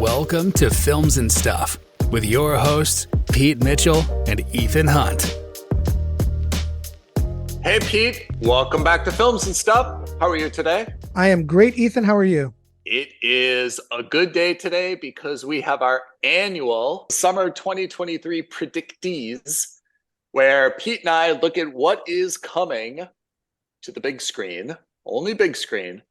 Welcome to Films and Stuff with your hosts, Pete Mitchell and Ethan Hunt. Hey, Pete. Welcome back to Films and Stuff. How are you today? I am great, Ethan. How are you? It is a good day today because we have our annual Summer 2023 Predicties, where Pete and I look at what is coming to the big screen, only big screen,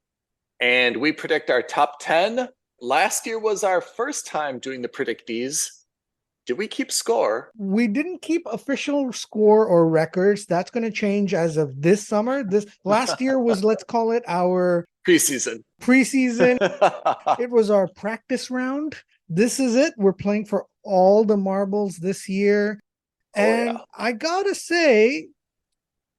and we predict our top 10. Last year was our first time doing the Predicties. Did we keep score? We didn't keep official score or records. That's going to change as of this summer. This last year was, let's call it our Preseason. It was our practice round. This is it. We're playing for all the marbles this year. And I gotta say,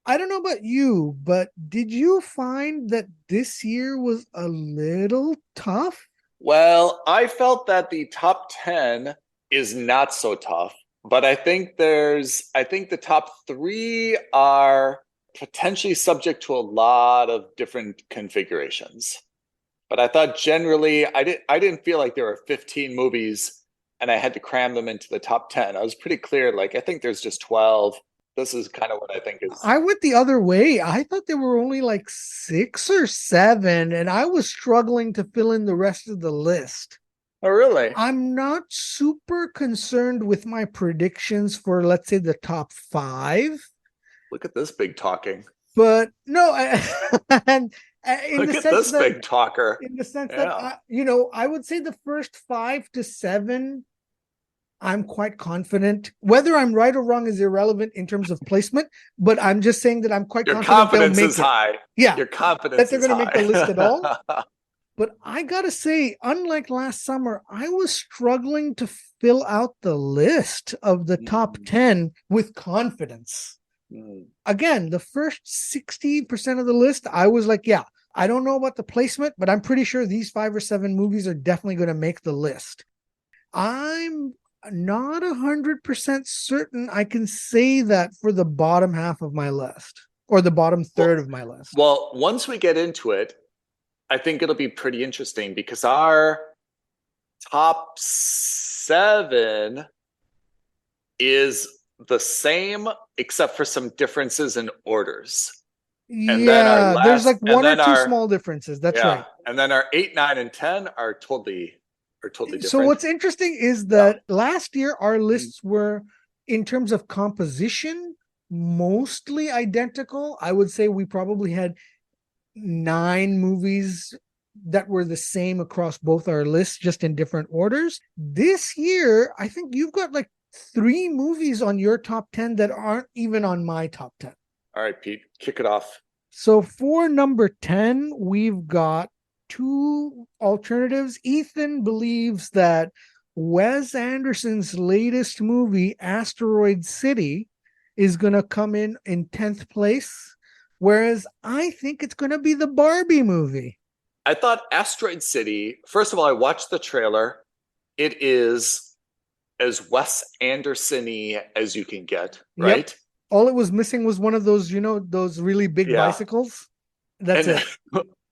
I don't know about you, but did you find that this year was a little tough? Well, I felt that the top 10 is not so tough, but I think the top 3 are potentially subject to a lot of different configurations. But I thought generally, I didn't feel like there were 15 movies and I had to cram them into the top 10. I was pretty clear, like, I think there's just 12. This is kind of what I think is. I went the other way. I thought there were only like 6 or 7, and I was struggling to fill in the rest of the list. Oh, really? I'm not super concerned with my predictions for, let's say, the top 5. Look at this big talking. But no, big talker. In the sense that, I would say the first 5 to 7, I'm quite confident. Whether I'm right or wrong is irrelevant in terms of placement, but I'm just saying that I'm quite confident. Your confidence is high. Yeah. Your confidence that they're going to make the list at all. But I got to say, unlike last summer, I was struggling to fill out the list of the top 10 with confidence. Again, the first 60% of the list, I was like, yeah, I don't know about the placement, but I'm pretty sure these 5 or 7 movies are definitely going to make the list. I'm not 100% certain I can say that for the bottom half of my list or the bottom third of my list. Well, once we get into it, I think it'll be pretty interesting because our top 7 is the same except for some differences in orders. And there's like 1 or 2 small differences. That's right. And then our 8, 9, and 10 are totally different. So what's interesting is that last year our lists were, in terms of composition, mostly identical. I would say we probably had 9 movies that were the same across both our lists, just in different orders. This year, I think you've got like 3 movies on your top 10 that aren't even on my top 10. All right, Pete, kick it off. So for number 10, we've got 2 alternatives. Ethan believes that Wes Anderson's latest movie, Asteroid City, is going to come in 10th place, whereas I think it's going to be the Barbie movie. I thought Asteroid City, first of all, I watched the trailer. It is as Wes Anderson-y as you can get, right? Yep. All it was missing was one of those, those really big bicycles. That's it.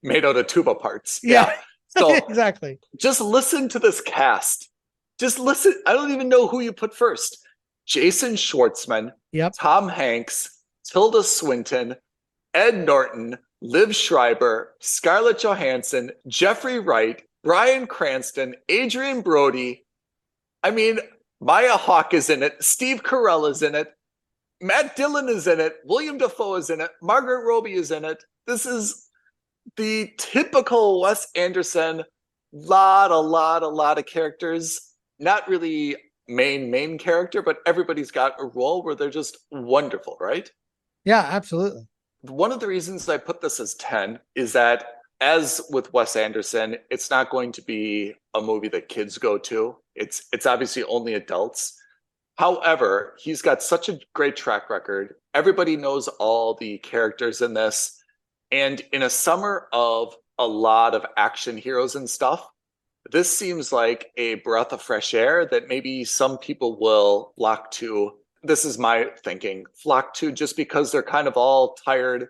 Made out of tuba parts. Yeah. So exactly. Just listen to this cast. Just listen. I don't even know who you put first. Jason Schwartzman, Tom Hanks, Tilda Swinton, Ed Norton, Liv Schreiber, Scarlett Johansson, Jeffrey Wright, Bryan Cranston, Adrian Brody. I mean, Maya Hawke is in it. Steve Carell is in it. Matt Dillon is in it. William Dafoe is in it. Margaret Robbie is in it. This is the typical Wes Anderson. Lot of characters. Not really main character, but everybody's got a role where they're just wonderful, right? Yeah, absolutely. One of the reasons I put this as 10 is that, as with Wes Anderson, it's not going to be a movie that kids go to. It's obviously only adults. However, he's got such a great track record. Everybody knows all the characters in this. And in a summer of a lot of action heroes and stuff, this seems like a breath of fresh air that maybe some people will flock to. This is my thinking, flock to, just because they're kind of all tired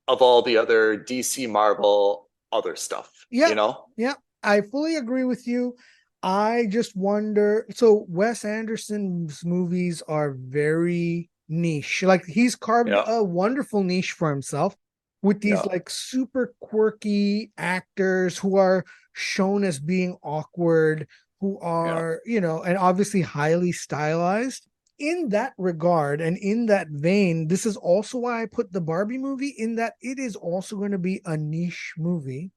of all the other DC, Marvel, other stuff. Yeah. Yeah, I fully agree with you. I just wonder. So Wes Anderson's movies are very niche. Like he's carved Yeah. a wonderful niche for himself with these Yeah. like super quirky actors who are shown as being awkward, who Yeah. are, and obviously highly stylized. In that regard and in that vein, this is also why I put the Barbie movie in that it is also going to be a niche movie.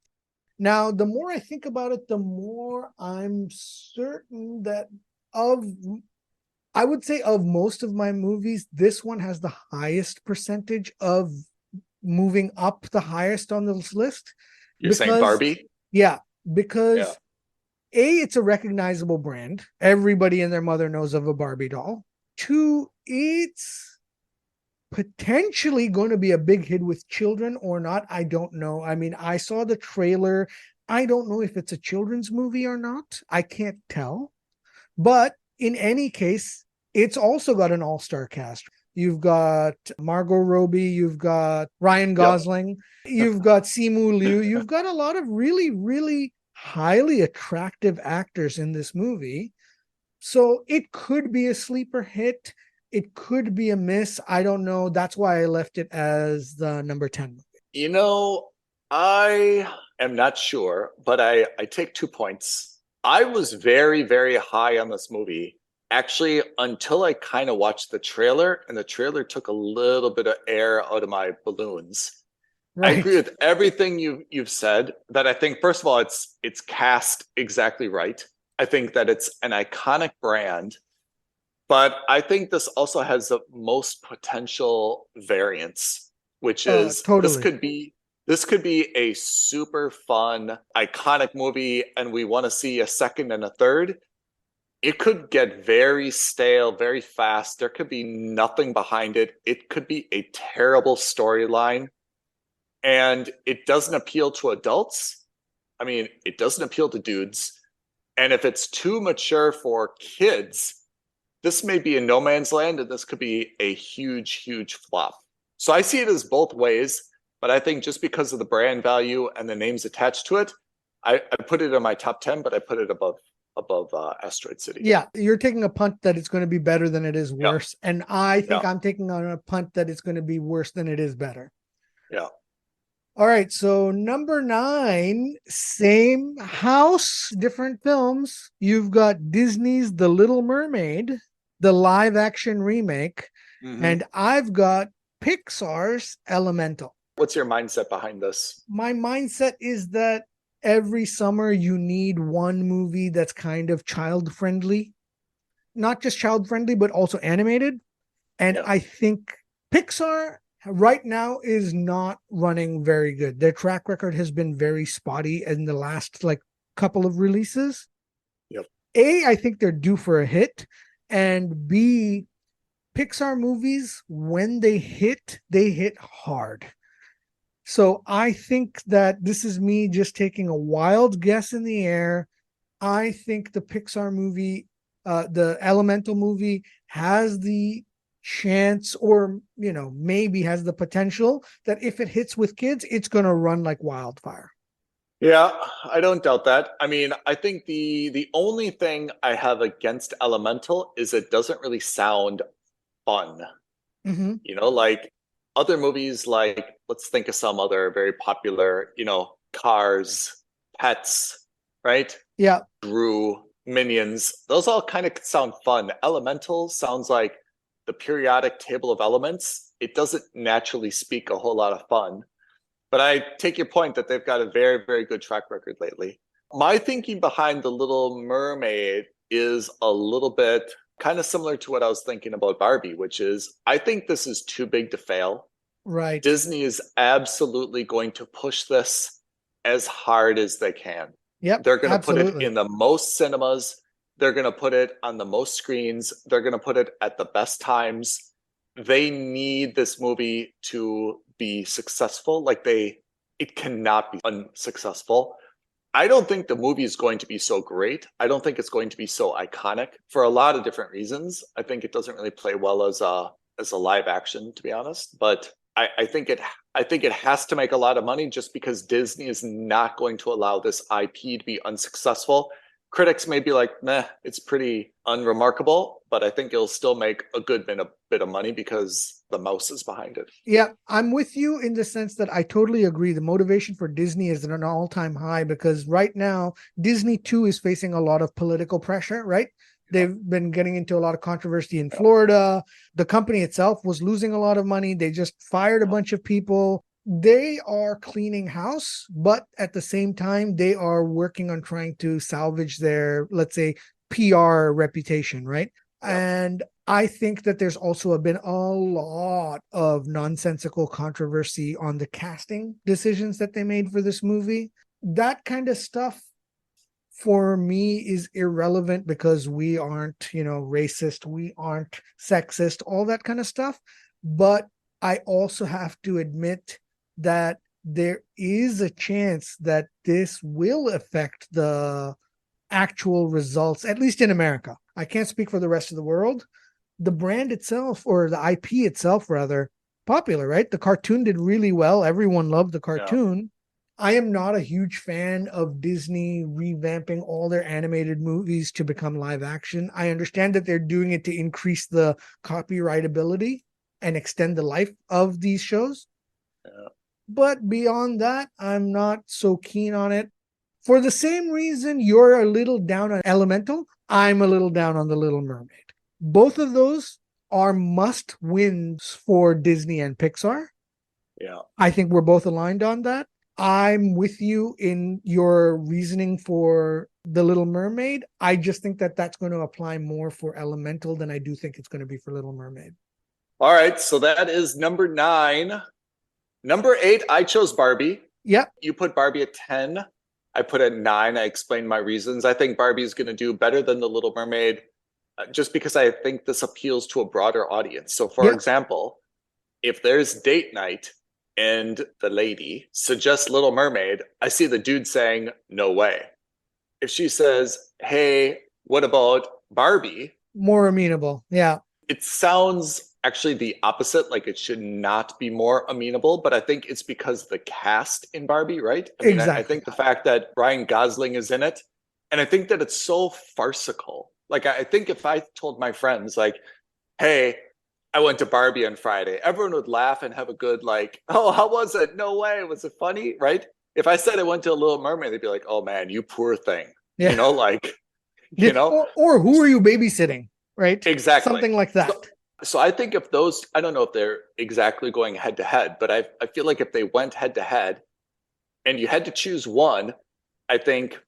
Now, the more I think about it, the more I'm certain that of, I would say of most of my movies, this one has the highest percentage of moving up the highest on this list. You're saying Because, Barbie? yeah, Yeah. because it's a recognizable brand. Everybody and their mother knows of a Barbie doll. Two, it's potentially going to be a big hit with children or not. I don't know. I mean, I saw the trailer. I don't know if it's a children's movie or not. I can't tell. But in any case, it's also got an all-star cast. You've got Margot Robbie, you've got Ryan Gosling, you've got Simu Liu, you've got a lot of really, really highly attractive actors in this movie. So it could be a sleeper hit. It could be a miss. I don't know. That's why I left it as the number 10 movie. You know, I am not sure, but I take 2 points. I was very, very high on this movie, actually, until I kind of watched the trailer, and the trailer took a little bit of air out of my balloons. I agree with everything you've said. That I think, first of all, it's cast exactly right. I think that it's an iconic brand, but I think this also has the most potential variance, which is Totally. this could be a super fun, iconic movie, and we want to see a second and a third. It could get very stale very fast. There could be nothing behind it. It could be a terrible storyline, and it doesn't appeal to adults. I mean, it doesn't appeal to dudes. And if it's too mature for kids, this may be in no man's land, and this could be a huge, huge flop. So I see it as both ways, but I think just because of the brand value and the names attached to it, I put it in my top 10, but I put it above Asteroid City. Yeah, you're taking a punt that it's going to be better than it is worse. Yeah. And I think Yeah. I'm taking on a punt that it's going to be worse than it is better. Yeah. All right, so number 9, same house, different films. You've got Disney's The Little Mermaid, the live action remake, and I've got Pixar's Elemental. What's your mindset behind this? My mindset is that every summer you need one movie that's kind of child friendly, not just child friendly, but also animated. And I think Pixar right now is not running very good. Their track record has been very spotty in the last couple of releases. Yep. A, I think they're due for a hit, and B, Pixar movies, when they hit hard. So I think that this is me just taking a wild guess in the air. I think the Pixar movie, the Elemental movie, has the chance, or maybe has the potential that if it hits with kids, it's going to run like wildfire. Yeah, I don't doubt that. I mean, I think the only thing I have against Elemental is it doesn't really sound fun. Like other movies, like let's think of some other very popular, Cars, Pets, right? Yeah. Gru, Minions, those all kind of sound fun. Elemental sounds like the periodic table of elements. It doesn't naturally speak a whole lot of fun. But I take your point that they've got a very, very good track record lately. My thinking behind The Little Mermaid is a little bit kind of similar to what I was thinking about Barbie, which is I think this is too big to fail. Right. Disney is absolutely going to push this as hard as they can. Yep. They're going to put it in the most cinemas. They're going to put it on the most screens. They're going to put it at the best times. They need this movie to be successful. It cannot be unsuccessful. I don't think the movie is going to be so great. I don't think it's going to be so iconic for a lot of different reasons. I think it doesn't really play well as a live action, to be honest. But I think it has to make a lot of money just because Disney is not going to allow this IP to be unsuccessful. critics may be like, meh, it's pretty unremarkable, but I think it'll still make a good bit of money because the mouse is behind it. Yeah, I'm with you in the sense that I totally agree. The motivation for Disney is at an all-time high because right now, Disney too is facing a lot of political pressure, right? They've been getting into a lot of controversy in Florida. The company itself was losing a lot of money. They just fired a bunch of people. They are cleaning house, but at the same time, they are working on trying to salvage their, let's say, PR reputation, right? And I think that there's also been a lot of nonsensical controversy on the casting decisions that they made for this movie. That kind of stuff for me is irrelevant because we aren't, racist, we aren't sexist, all that kind of stuff. But I also have to admit that there is a chance that this will affect the actual results, at least in America. I can't speak for the rest of the world. The brand itself, or the IP itself, rather, popular, right? The cartoon did really well. Everyone loved the cartoon. Yeah. I am not a huge fan of Disney revamping all their animated movies to become live action. I understand that they're doing it to increase the copyrightability and extend the life of these shows. Yeah. But beyond that, I'm not so keen on it. For the same reason you're a little down on Elemental, I'm a little down on The Little Mermaid. Both of those are must wins for Disney and Pixar. Yeah. I think we're both aligned on that. I'm with you in your reasoning for The Little Mermaid. I just think that that's going to apply more for Elemental than I do think it's going to be for Little Mermaid. All right. So that is number 9. Number 8, I chose Barbie. Yep. You put Barbie at 10. I put it at 9. I explained my reasons. I think Barbie is going to do better than The Little Mermaid just because I think this appeals to a broader audience. So, for example, if there's date night and the lady suggests Little Mermaid, I see the dude saying, no way. If she says, hey, what about Barbie? More amenable. Yeah. It sounds actually the opposite, like it should not be more amenable, but I think it's because the cast in Barbie, right? I mean, exactly. I think the fact that Ryan Gosling is in it, and I think that it's so farcical. Like, I think if I told my friends, like, hey, I went to Barbie on Friday, everyone would laugh and have a good, like, oh, how was it? No way. Was it funny? Right? If I said I went to a Little Mermaid, they'd be like, oh man, you poor thing. Yeah. Or who are you babysitting? Right? Exactly. Something like that. So I think if those, I don't know if they're exactly going head to head, but I feel like if they went head to head and you had to choose one, I think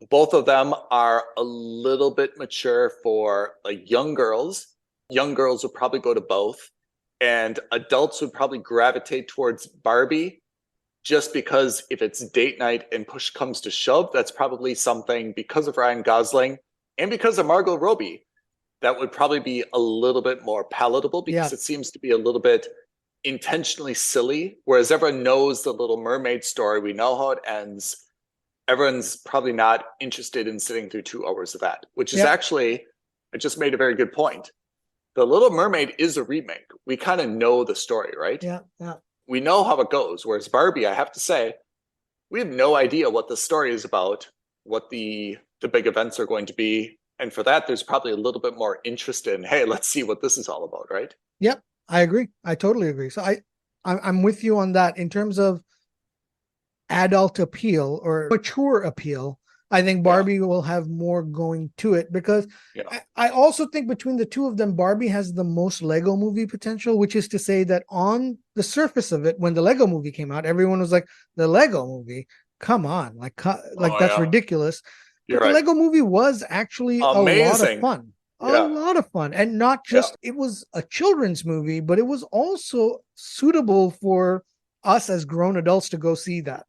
both of them are a little bit mature for like young girls. Young girls would probably go to both, and adults would probably gravitate towards Barbie just because if it's date night and push comes to shove, that's probably something because of Ryan Gosling and because of Margot Robbie that would probably be a little bit more palatable because it seems to be a little bit intentionally silly, whereas everyone knows the Little Mermaid story. We know how it ends. Everyone's probably not interested in sitting through 2 hours of that, which is actually, I just made a very good point. The Little Mermaid is a remake. We kind of know the story, right? Yeah. We know how it goes. Whereas Barbie, I have to say, we have no idea what the story is about, what the big events are going to be. And for that, there's probably a little bit more interest in, hey, let's see what this is all about, right? Yep, I agree. I totally agree. So I'm with you on that. In terms of adult appeal or mature appeal, I think Barbie will have more going to it because I also think between the two of them, Barbie has the most Lego movie potential, which is to say that on the surface of it, when the Lego movie came out, everyone was like, the Lego movie, come on, like that's ridiculous. But the Lego movie was actually amazing. A lot of fun. And not just, it was a children's movie, but it was also suitable for us as grown adults to go see that.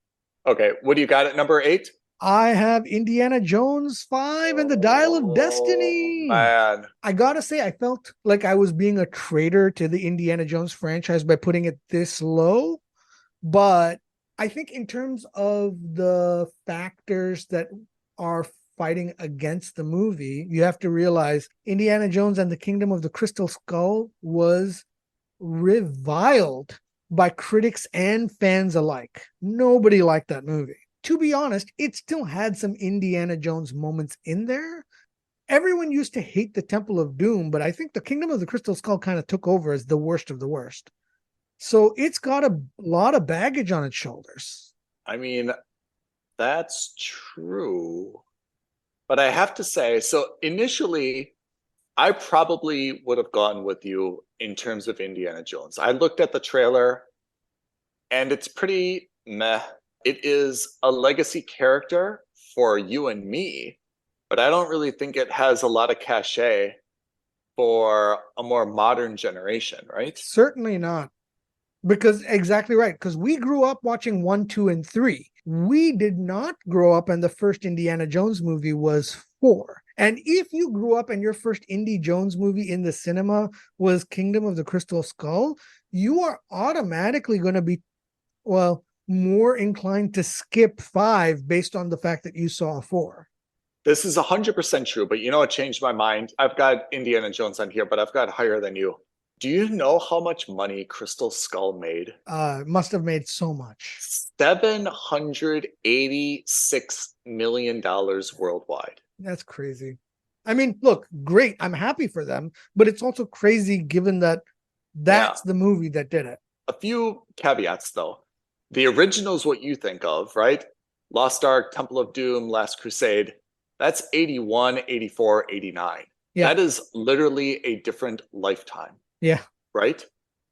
Okay, what do you got at number 8? I have Indiana Jones 5 and the Dial of Destiny. Man. I gotta say, I felt like I was being a traitor to the Indiana Jones franchise by putting it this low. But I think in terms of the factors that are fighting against the movie, you have to realize Indiana Jones and the Kingdom of the Crystal Skull was reviled by critics and fans alike. Nobody liked that movie. to be honest, it still had some Indiana Jones moments in there. Everyone used to hate the Temple of Doom, but I think the Kingdom of the Crystal Skull kind of took over as the worst of the worst. So it's got a lot of baggage on its shoulders. I mean, that's true. But I have to say, so initially, I probably would have gone with you in terms of Indiana Jones. I looked at the trailer, and it's pretty meh. It is a legacy character for you and me, but I don't really think it has a lot of cachet for a more modern generation, right? Certainly not. Because exactly right. Because we grew up watching 1, 2, and 3. We did not grow up, and the first Indiana Jones movie was 4. And if you grew up and your first Indy Jones movie in the cinema was Kingdom of the Crystal Skull, you are automatically going to be, well, more inclined to skip 5 based on the fact that you saw 4. This is 100% true, but you know what changed my mind? I've got Indiana Jones on here, but I've got higher than you. Do you know how much money Crystal Skull made? Must have made so much. $786 million worldwide. That's crazy. I mean, look, great. I'm happy for them, but it's also crazy given that that's the movie that did it. A few caveats, though. The original is what you think of, right? Lost Ark, Temple of Doom, Last Crusade. That's 81, 84, 89. Yeah. That is literally a different lifetime. Yeah. Right?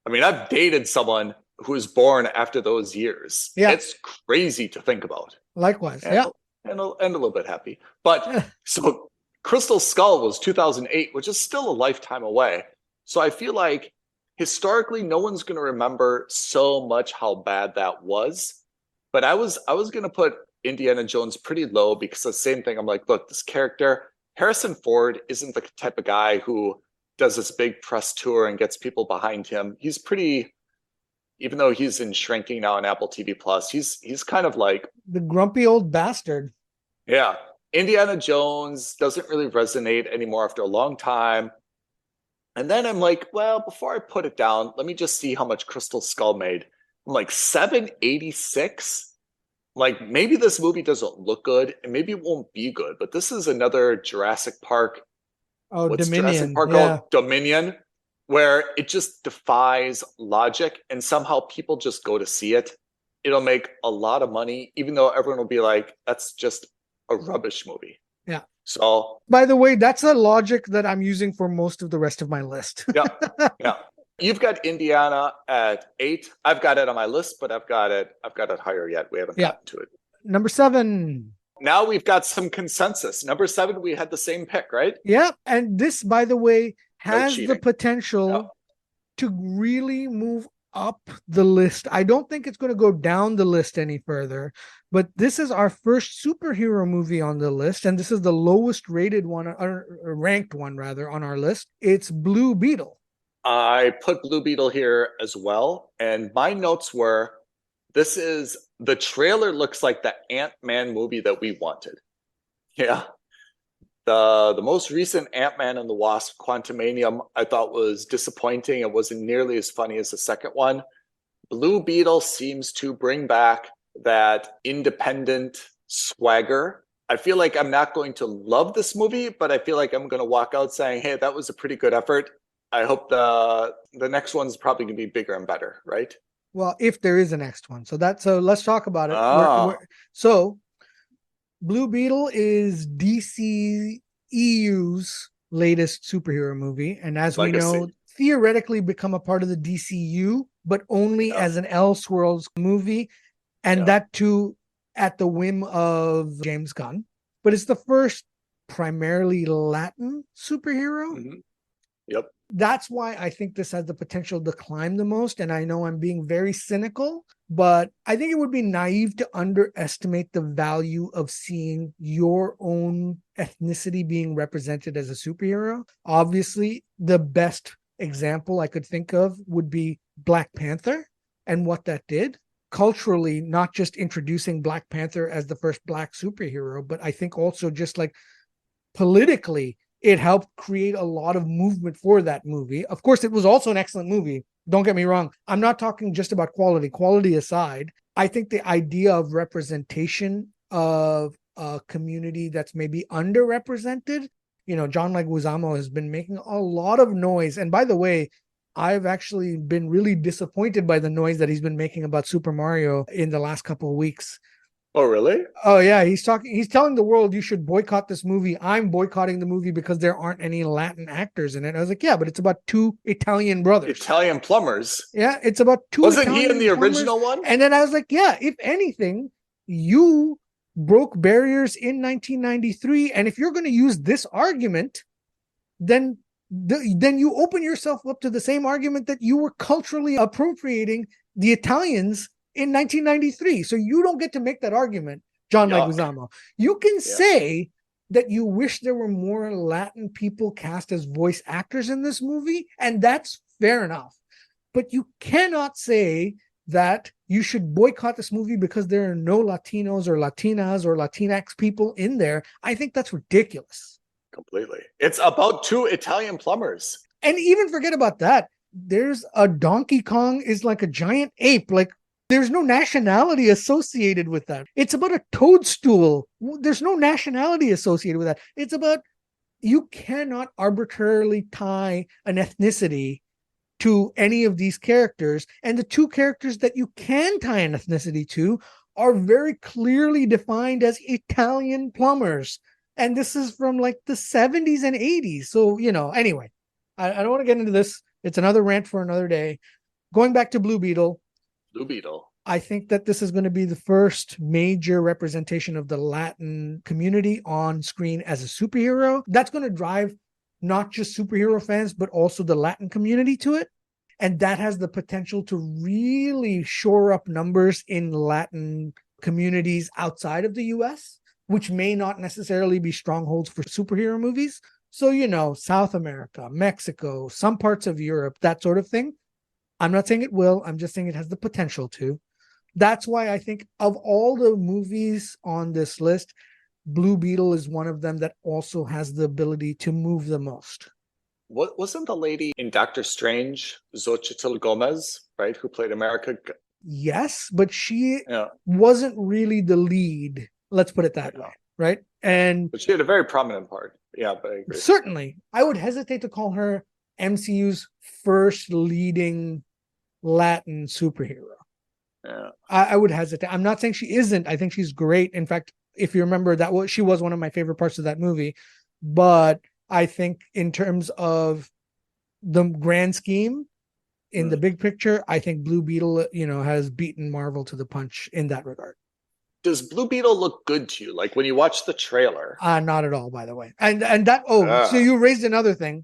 I mean, I've dated someone who was born after those years. Yeah. It's crazy to think about. Likewise. And a little bit happy. But so Crystal Skull was 2008, which is still a lifetime away. So I feel like historically, no one's going to remember so much how bad that was. But I was going to put Indiana Jones pretty low because the same thing. I'm like, look, this character, Harrison Ford isn't the type of guy who does this big press tour and gets people behind him. He's pretty, even though he's in shrinking now on Apple TV Plus, he's kind of like the grumpy old bastard. Yeah. Indiana Jones doesn't really resonate anymore after a long time. And then I'm like, well, before I put it down, let me just see how much Crystal Skull made. I'm like, 786? Like, maybe this movie doesn't look good and maybe it won't be good, but this is another Jurassic Park. What's Dominion. Jurassic Park called? Dominion, where it just defies logic and somehow people just go to see it. It'll make a lot of money, even though everyone will be like, that's just a rubbish movie. Yeah. So, by the way, that's a logic that I'm using for most of the rest of my list. Yeah. You've got Indiana at 8. I've got it on my list, but I've got it higher yet. We haven't gotten to it. Number 7. Now we've got some consensus. Number 7, we had the same pick, right? Yeah. And this, by the way, has the potential to really move up the list. I don't think it's going to go down the list any further, but this is our first superhero movie on the list, and this is the lowest rated one, or ranked one rather, on our list. It's Blue Beetle. I put Blue Beetle here as well, and my notes were, the trailer looks like the Ant-Man movie that we wanted. Yeah. The most recent Ant-Man and the Wasp, Quantumanium, I thought was disappointing. It wasn't nearly as funny as the second one. Blue Beetle seems to bring back that independent swagger. I feel like I'm not going to love this movie, but I feel like I'm going to walk out saying, hey, that was a pretty good effort. I hope the next one's probably going to be bigger and better, right? Well, if there is a next one. So let's talk about it. So Blue Beetle is DC EU's latest superhero movie. And as we know, theoretically become a part of the DCU, but only as an Elseworlds movie. And that too at the whim of James Gunn. But it's the first primarily Latin superhero. Mm-hmm. Yep. That's why I think this has the potential to climb the most. And I know I'm being very cynical, but I think it would be naive to underestimate the value of seeing your own ethnicity being represented as a superhero. Obviously, the best example I could think of would be Black Panther and what that did. Culturally, not just introducing Black Panther as the first Black superhero, but I think also just like politically, it helped create a lot of movement for that movie. Of course, it was also an excellent movie. Don't get me wrong. I'm not talking just about quality. Quality aside, I think the idea of representation of a community that's maybe underrepresented, John Leguizamo has been making a lot of noise. And by the way, I've actually been really disappointed by the noise that he's been making about Super Mario in the last couple of weeks. Oh, really? Oh, yeah. He's telling the world you should boycott this movie. I'm boycotting the movie because there aren't any Latin actors in it. I was like, yeah, but it's about two Italian brothers. Italian plumbers. Yeah, it's about two Wasn't Italian he in the plumbers. original one? And then I was like, yeah, if anything, you broke barriers in 1993. And if you're going to use this argument, then you open yourself up to the same argument that you were culturally appropriating the Italians in 1993. So you don't get to make that argument, John Leguizamo. You can say that you wish there were more Latin people cast as voice actors in this movie, and that's fair enough. But you cannot say that you should boycott this movie because there are no Latinos or Latinas or Latinx people in there. I think that's ridiculous. Completely. It's about two Italian plumbers. And even forget about that. There's a Donkey Kong is like a giant ape. Like, there's no nationality associated with that. It's about a toadstool. There's no nationality associated with that. It's about, you cannot arbitrarily tie an ethnicity to any of these characters. And the two characters that you can tie an ethnicity to are very clearly defined as Italian plumbers. And this is from like the 70s and 80s. So, anyway, I don't want to get into this. It's another rant for another day. Going back to Blue Beetle. I think that this is going to be the first major representation of the Latin community on screen as a superhero. That's going to drive not just superhero fans, but also the Latin community to it. And that has the potential to really shore up numbers in Latin communities outside of the US, which may not necessarily be strongholds for superhero movies. So, South America, Mexico, some parts of Europe, that sort of thing. I'm not saying it will. I'm just saying it has the potential to. That's why I think of all the movies on this list, Blue Beetle is one of them that also has the ability to move the most. What wasn't the lady in Doctor Strange, Xochitl Gomez, right, who played America? Yes, but she wasn't really the lead. Let's put it that way, right? But she had a very prominent part. Yeah, but I agree. Certainly, I would hesitate to call her MCU's first leading Latin superhero. Yeah, I would hesitate. I'm not saying she isn't. I think she's great. In fact, if you remember, she was one of my favorite parts of that movie. But I think in terms of the grand scheme, in the big picture, I think Blue Beetle, has beaten Marvel to the punch in that regard. Does Blue Beetle look good to you? Like when you watch the trailer? Not at all, by the way. And that, so you raised another thing.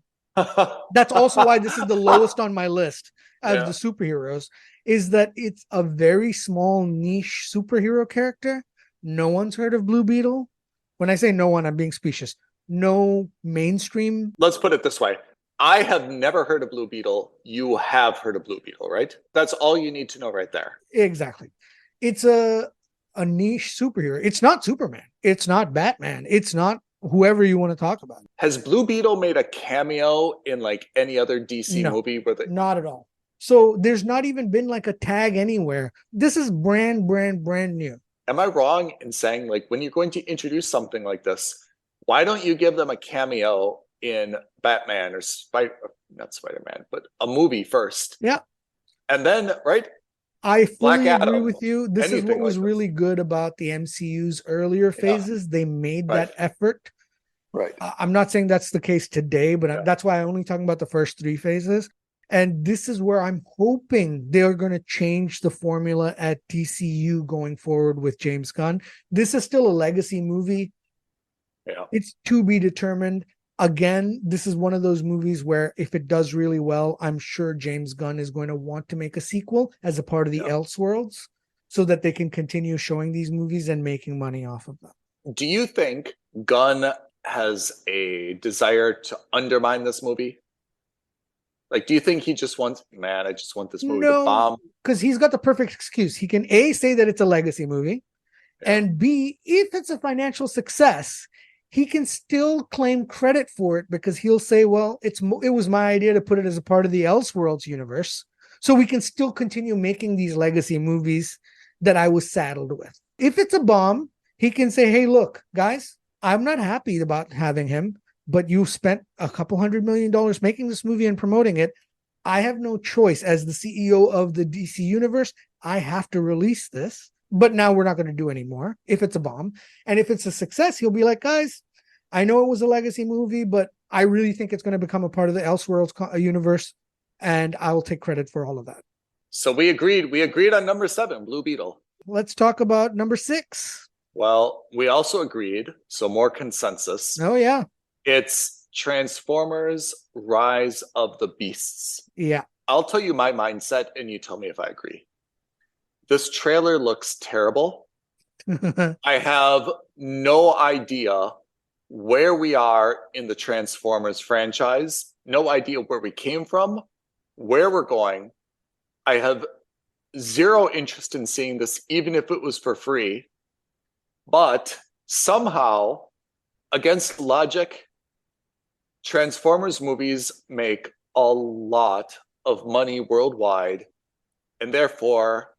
That's also why this is the lowest on my list of the superheroes, is that it's a very small niche superhero character. No one's heard of Blue Beetle. When I say no one, I'm being specious. No mainstream. Let's put it this way. I have never heard of Blue Beetle. You have heard of Blue Beetle, right? That's all you need to know right there. Exactly. It's a niche superhero. It's not Superman. It's not Batman. It's not whoever you want to talk about. Has Blue Beetle made a cameo in like any other DC movie? Not at all. So there's not even been like a tag anywhere. This is brand new. Am I wrong in saying, like, when you're going to introduce something like this, why don't you give them a cameo in Batman or not Spider-Man, but a movie first? Yeah. And then, right? I fully agree with you. This is what was really good about the MCU's earlier phases. They made that effort. Right. I'm not saying that's the case today, but that's why I'm only talking about the first three phases. And this is where I'm hoping they're going to change the formula at DCU going forward with James Gunn. This is still a legacy movie. Yeah. It's to be determined. Again, this is one of those movies where if it does really well, I'm sure James Gunn is going to want to make a sequel as a part of the Elseworlds so that they can continue showing these movies and making money off of them. Do you think Gunn has a desire to undermine this movie? Like, do you think he just wants, I just want this movie to bomb? Because he's got the perfect excuse. He can A, say that it's a legacy movie, and B, if it's a financial success, he can still claim credit for it because he'll say, well, it was my idea to put it as a part of the Elseworlds universe. So we can still continue making these legacy movies that I was saddled with. If it's a bomb, he can say, hey, look, guys, I'm not happy about having him, but you spent a couple $100 million making this movie and promoting it. I have no choice as the CEO of the DC universe. I have to release this, but now we're not going to do anymore if it's a bomb. And if it's a success, he'll be like, guys, I know it was a legacy movie, but I really think it's going to become a part of the Elseworlds universe, and I will take credit for all of that. So we agreed on number 7, Blue Beetle. Let's talk about number 6. Well, we also agreed, so more consensus. Oh, yeah. It's Transformers Rise of the Beasts. Yeah. I'll tell you my mindset and you tell me if I agree. This trailer looks terrible. I have no idea where we are in the Transformers franchise, no idea where we came from, where we're going. I have zero interest in seeing this, even if it was for free. But somehow, against logic, Transformers movies make a lot of money worldwide, and therefore,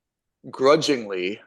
grudgingly,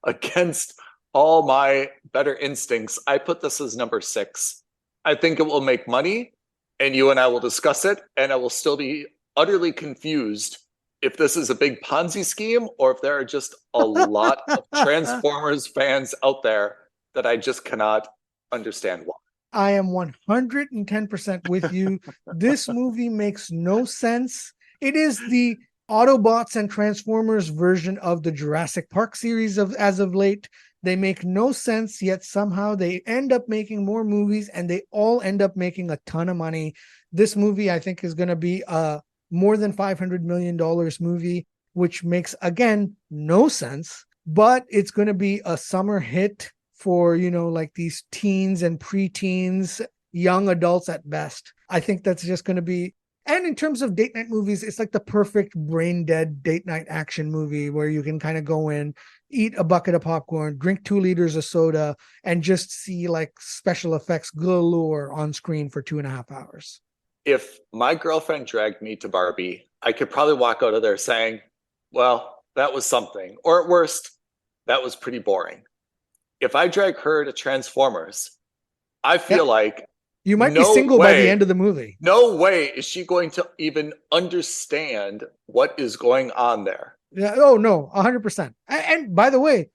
against all my better instincts, I put this as number 6. I think it will make money, and you and I will discuss it, and I will still be utterly confused if this is a big Ponzi scheme or if there are just a lot of Transformers fans out there that I just cannot understand why. I am 110% with you. This movie makes no sense. It is the Autobots and Transformers version of the Jurassic Park series as of late. They make no sense, yet somehow they end up making more movies and they all end up making a ton of money. This movie, I think, is going to be a more than $500 million movie, which makes, again, no sense, but it's going to be a summer hit for, like these teens and preteens, young adults at best. I think that's just going to be, and in terms of date night movies, it's like the perfect brain dead date night action movie where you can kind of go in, eat a bucket of popcorn, drink 2 liters of soda, and just see like special effects galore on screen for 2.5 hours. If my girlfriend dragged me to Barbie, I could probably walk out of there saying, well, that was something. Or at worst, that was pretty boring. If I drag her to Transformers, I feel like you might be single by the end of the movie. No way is she going to even understand what is going on there. Yeah. Oh, no, 100%. And by the way,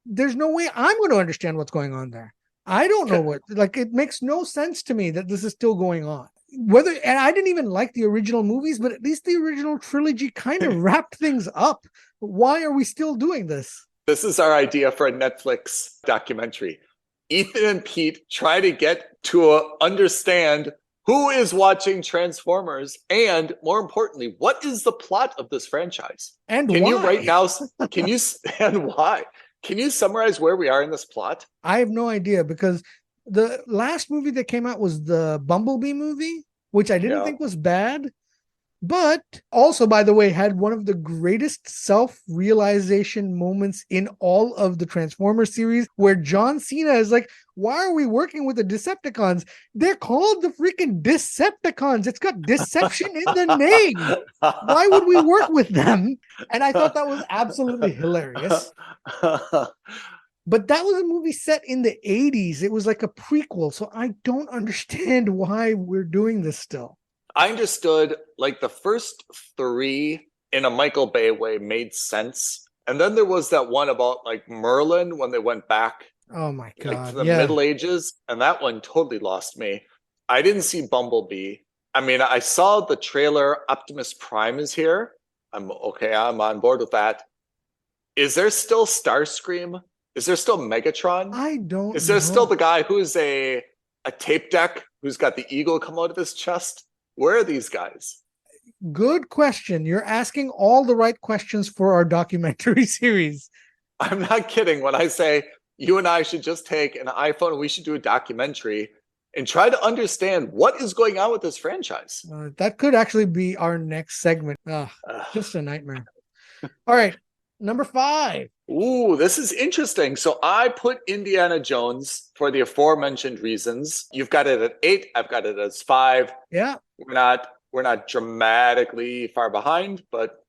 there's no way I'm going to understand what's going on there. I don't know it makes no sense to me that this is still going on. And I didn't even like the original movies, but at least the original trilogy kind of wrapped things up. Why are we still doing this? This is our idea for a Netflix documentary. Ethan and Pete try to get to understand who is watching Transformers, and more importantly, what is the plot of this franchise? And can why? You right now? And why? Can you summarize where we are in this plot? I have no idea, because the last movie that came out was the Bumblebee movie, which I didn't think was bad, but also, by the way, had one of the greatest self-realization moments in all of the Transformers series, where John Cena is like, why are we working with the Decepticons? They're called the freaking Decepticons. It's got deception in the name. Why would we work with them? And I thought that was absolutely hilarious. But that was a movie set in the 80s. It was like a prequel. So I don't understand why we're doing this still. I understood like the first 3 in a Michael Bay way made sense. And then there was that one about like Merlin when they went back. Oh my God. Like to the Middle Ages. And that one totally lost me. I didn't see Bumblebee. I mean, I saw the trailer. Optimus Prime is here. I'm on board with that. Is there still Starscream? Is there still Megatron? I don't know. Is there still the guy who's a tape deck who's got the eagle come out of his chest? Where are these guys? Good question. You're asking all the right questions for our documentary series. I'm not kidding when I say you and I should just take an iPhone and we should do a documentary and try to understand what is going on with this franchise. That could actually be our next segment. Just a nightmare. All right. Number 5. Ooh, this is interesting. So I put Indiana Jones for the aforementioned reasons. You've got it at 8. I've got it as 5. Yeah. We're not dramatically far behind, but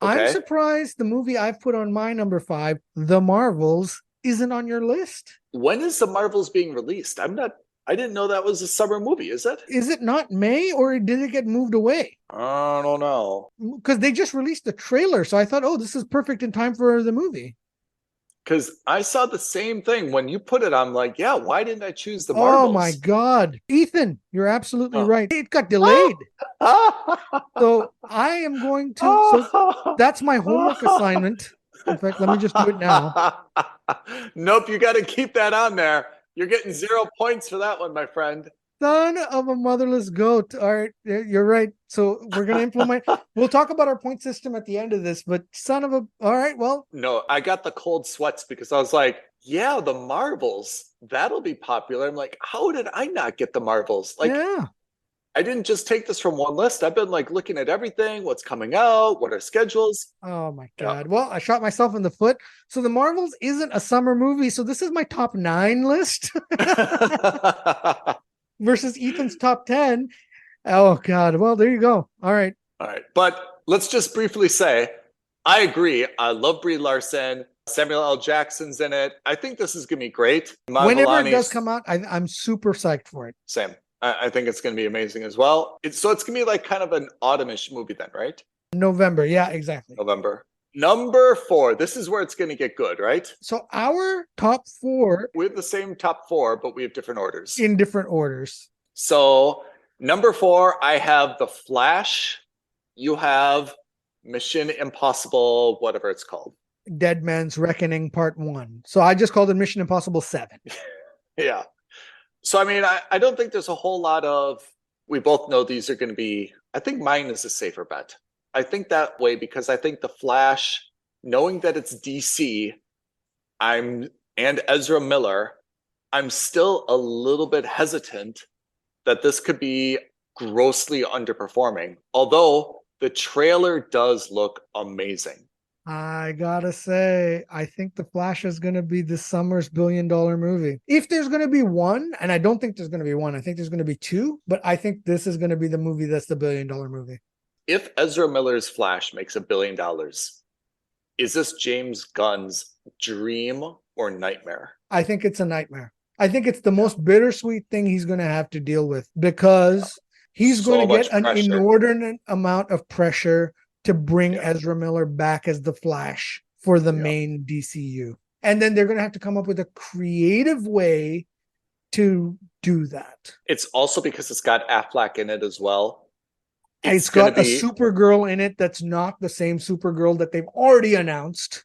I'm surprised the movie I've put on my number 5, The Marvels, isn't on your list. When is The Marvels being released? I didn't know that was a summer movie, is it? Is it not May, or did it get moved away? I don't know. Because they just released the trailer, so I thought, oh, this is perfect in time for the movie. Because I saw the same thing when you put it. I'm like, yeah, why didn't I choose The Marvels? Oh my God. Ethan, you're absolutely right. It got delayed. So I am going to, so that's my homework assignment. In fact, let me just do it now. Nope, you got to keep that on there. You're getting 0 points for that one, my friend. Son of a motherless goat. All right, you're right. So we're going to implement, we'll talk about our point system at the end of this, but all right, well. No, I got the cold sweats because I was like, yeah, The Marvels, that'll be popular. I'm like, how did I not get The Marvels? Like, yeah. I didn't just take this from one list. I've been like looking at everything, what's coming out, what are schedules. Oh my God. Yeah. Well, I shot myself in the foot. So The Marvels isn't a summer movie. So this is my top 9 list versus Ethan's top 10. Oh God. Well, there you go. All right. But let's just briefly say, I agree. I love Brie Larson. Samuel L. Jackson's in it. I think this is going to be great. Whenever it does come out, I'm super psyched for it. Same. I think it's going to be amazing as well. It's going to be like kind of an autumnish movie then, right? November. Yeah, exactly. November. Number 4. This is where it's going to get good, right? So our top 4. We have the same top 4, but we have different orders. In different orders. So number 4, I have The Flash. You have Mission Impossible, whatever it's called. Dead Man's Reckoning Part 1. So I just called it Mission Impossible 7. Yeah. So, I mean, I don't think there's a whole lot of, we both know these are going to be, I think mine is a safer bet. I think that way because I think The Flash, knowing that it's DC, and Ezra Miller, I'm still a little bit hesitant that this could be grossly underperforming. Although the trailer does look amazing. I gotta say, I think The Flash is going to be this summer's $1 billion movie. If there's going to be one, and I don't think there's going to be one, I think there's going to be 2, but I think this is going to be the movie that's the $1 billion movie. If Ezra Miller's Flash makes $1 billion, is this James Gunn's dream or nightmare? I think it's a nightmare. I think it's the most bittersweet thing he's going to have to deal with because he's going to get an inordinate amount of pressure to bring Ezra Miller back as the Flash for the main DCU. And then they're going to have to come up with a creative way to do that. It's also because it's got Affleck in it as well. It's got a Supergirl in it that's not the same Supergirl that they've already announced.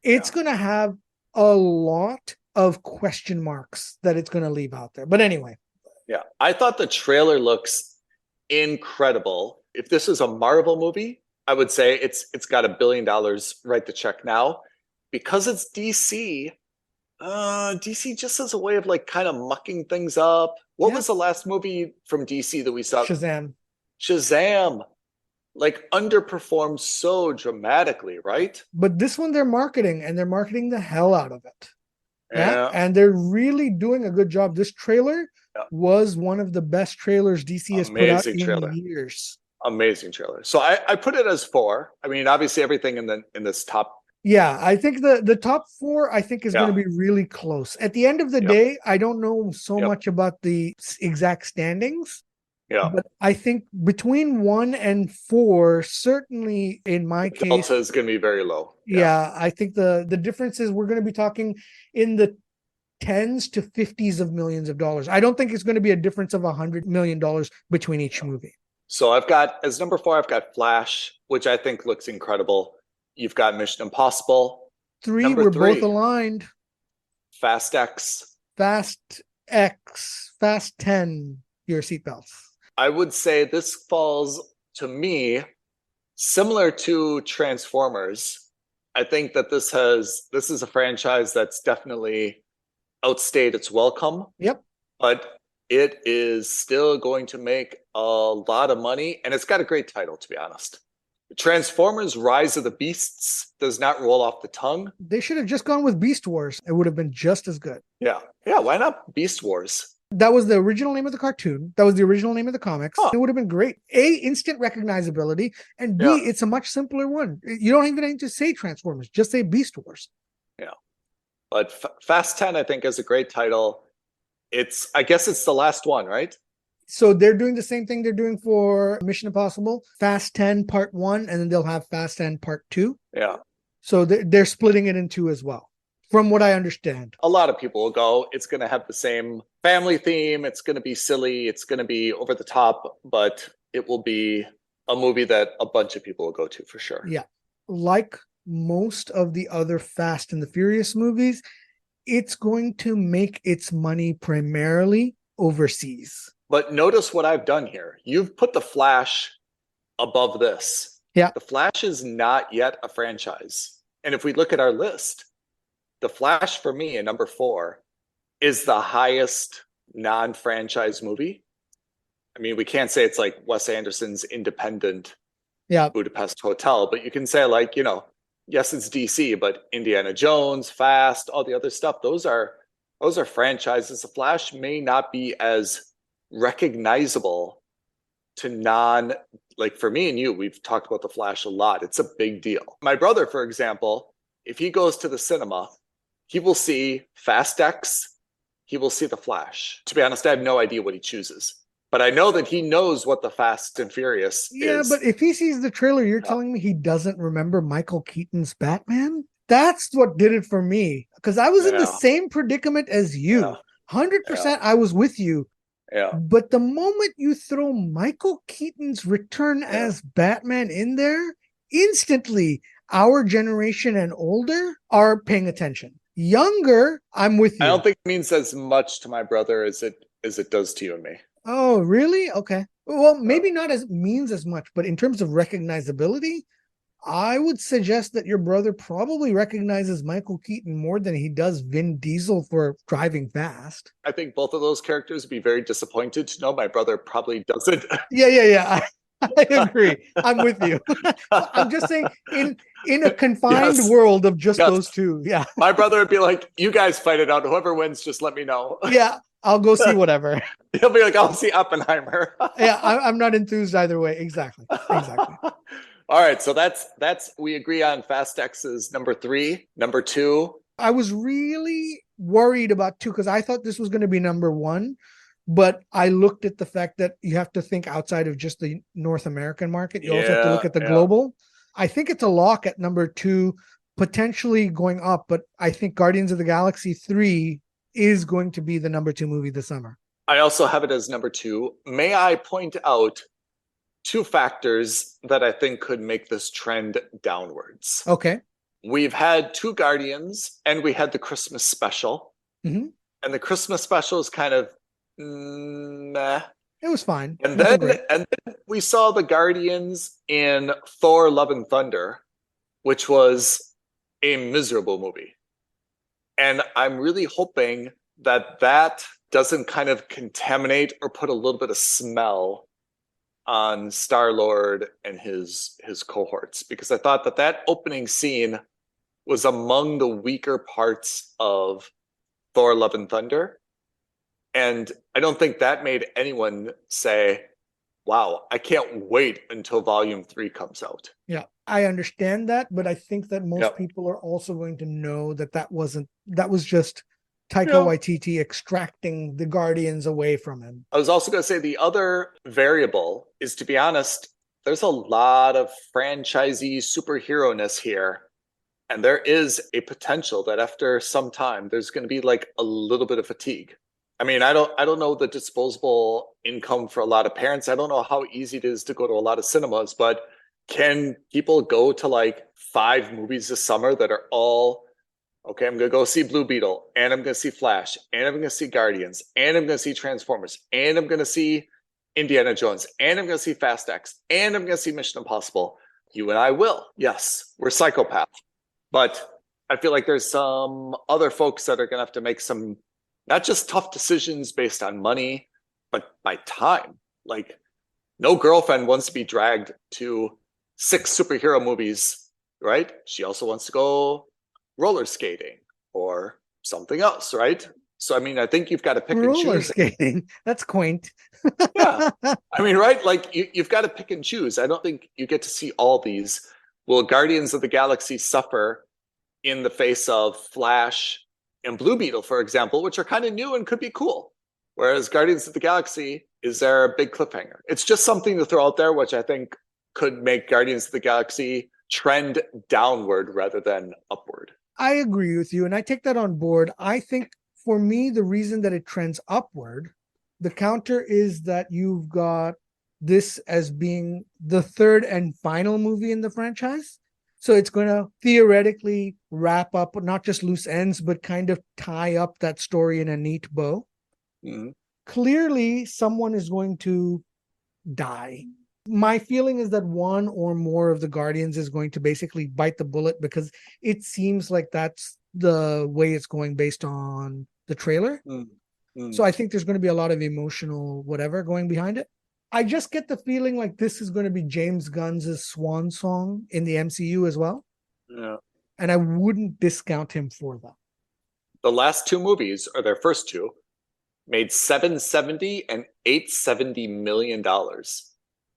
It's going to have a lot of question marks that it's going to leave out there. But anyway. Yeah, I thought the trailer looks incredible. If this is a Marvel movie, I would say it's got $1 billion. Write the check now. Because it's DC, DC just has a way of like kind of mucking things up. What was the last movie from DC that we saw? Shazam. Like underperformed so dramatically, right? But this one they're marketing, and they're marketing the hell out of it. Yeah. And they're really doing a good job. This trailer was one of the best trailers DC has put out in years. Amazing trailer. So I put it as 4. I mean, obviously everything in this top. Yeah, I think the top 4 I think is going to be really close. At the end of the day, I don't know so much about the exact standings. Yeah. But I think between 1 and 4, certainly in my case, Delta is going to be very low. Yeah, I think the difference is we're going to be talking in the tens to 50s of millions of dollars. I don't think it's going to be a difference of $100 million between each movie. So I've got, as number 4, I've got Flash, which I think looks incredible. You've got Mission Impossible. 3, we're both aligned. Fast X. Fast 10, your seatbelts. I would say this falls, to me, similar to Transformers. I think that this is a franchise that's definitely outstayed its welcome. Yep. But it is still going to make a lot of money, and it's got a great title, to be honest. Transformers Rise of the Beasts does not roll off the tongue. They should have just gone with Beast Wars. It would have been just as good. Yeah. Yeah, why not Beast Wars? That was the original name of the cartoon. That was the original name of the comics. Huh. It would have been great. A, instant recognizability, and B, it's a much simpler one. You don't even need to say Transformers, just say Beast Wars. Yeah. But Fast 10, I think, is a great title. I guess it's the last one, right? So they're doing the same thing they're doing for Mission Impossible, Fast 10 Part 1, and then they'll have Fast 10 Part 2. Yeah. So they're splitting it in two as well, from what I understand. A lot of people will go, it's going to have the same family theme. It's going to be silly. It's going to be over the top, but it will be a movie that a bunch of people will go to for sure. Yeah. Like most of the other Fast and the Furious movies, it's going to make its money primarily overseas. But notice what I've done here. You've put The Flash above this. Yeah. The Flash is not yet a franchise. And if we look at our list, The Flash for me at number 4 is the highest non-franchise movie. I mean, we can't say it's like Wes Anderson's independent Budapest Hotel, but you can say like, yes, it's DC, but Indiana Jones, Fast, all the other stuff, those are franchises. The Flash may not be as recognizable to like for me and you, we've talked about The Flash a lot. It's a big deal. My brother, for example, if he goes to the cinema, he will see Fast X, he will see The Flash. To be honest, I have no idea what he chooses. But I know that he knows what the Fast and Furious is. Yeah, but if he sees the trailer, you're telling me he doesn't remember Michael Keaton's Batman? That's what did it for me. Because I was in the same predicament as you. 100% I was with you. Yeah. But the moment you throw Michael Keaton's return as Batman in there, instantly our generation and older are paying attention. Younger, I'm with you. I don't think it means as much to my brother as it does to you and me. Oh, really? Okay. Well, maybe not as means as much, but in terms of recognizability, I would suggest that your brother probably recognizes Michael Keaton more than he does Vin Diesel for driving fast. I think both of those characters would be very disappointed to know my brother probably doesn't. Yeah. I agree. I'm with you. I'm just saying in a confined world of just those two. Yeah. My brother would be like, you guys fight it out. Whoever wins, just let me know. Yeah. I'll go see whatever. He'll be like, I'll see Oppenheimer. Yeah. I'm not enthused either way. Exactly. All right. So that's we agree on Fast X's number 3. Number 2. I was really worried about 2 because I thought this was going to be number 1. But I looked at the fact that you have to think outside of just the North American market. You also have to look at the global. I think it's a lock at number 2, potentially going up. But I think Guardians of the Galaxy 3 is going to be the number 2 movie this summer. I also have it as number 2. May I point out 2 factors that I think could make this trend downwards? Okay. We've had 2 Guardians and we had the Christmas special. Mm-hmm. And the Christmas special is kind of meh. It was fine. And then we saw the Guardians in Thor: Love and Thunder, which was a miserable movie. And I'm really hoping that doesn't kind of contaminate or put a little bit of smell on Star-Lord and his cohorts, because I thought that opening scene was among the weaker parts of Thor: Love and Thunder. And I don't think that made anyone say, wow, I can't wait until volume 3 comes out. Yeah, I understand that, but I think that most people are also going to know that was just Taika Waititi extracting the Guardians away from him. I was also going to say the other variable is, to be honest, there's a lot of franchisee superhero-ness here. And there is a potential that after some time, there's going to be like a little bit of fatigue. I mean, I don't know the disposable income for a lot of parents. I don't know how easy it is to go to a lot of cinemas, but can people go to like 5 movies this summer that are all, okay, I'm going to go see Blue Beetle, and I'm going to see Flash, and I'm going to see Guardians, and I'm going to see Transformers, and I'm going to see Indiana Jones, and I'm going to see Fast X, and I'm going to see Mission Impossible. You and I will. Yes, we're psychopaths. But I feel like there's some other folks that are going to have to make some not just tough decisions based on money, but by time. Like, no girlfriend wants to be dragged to 6 superhero movies, right? She also wants to go roller skating or something else, right? So, I mean, I think you've got to pick and Roller choose. skating. That's quaint. Yeah. I mean, right? Like you've got to pick and choose. I don't think you get to see all these. Will Guardians of the Galaxy suffer in the face of Flash and Blue Beetle, for example, which are kind of new and could be cool? Whereas Guardians of the Galaxy is there a big cliffhanger. It's just something to throw out there, which I think could make Guardians of the Galaxy trend downward rather than upward. I agree with you, and I take that on board. I think for me, the reason that it trends upward, the counter is that you've got this as being the third and final movie in the franchise. So it's going to theoretically wrap up not just loose ends, but kind of tie up that story in a neat bow. Mm-hmm. Clearly, someone is going to die. My feeling is that one or more of the Guardians is going to basically bite the bullet, because it seems like that's the way it's going based on the trailer. So I think there's going to be a lot of emotional whatever going behind it. I just get the feeling like this is going to be James Gunn's swan song in the MCU as well. Yeah. And I wouldn't discount him for that. The last two movies, or their first two, made $770 and $870 million.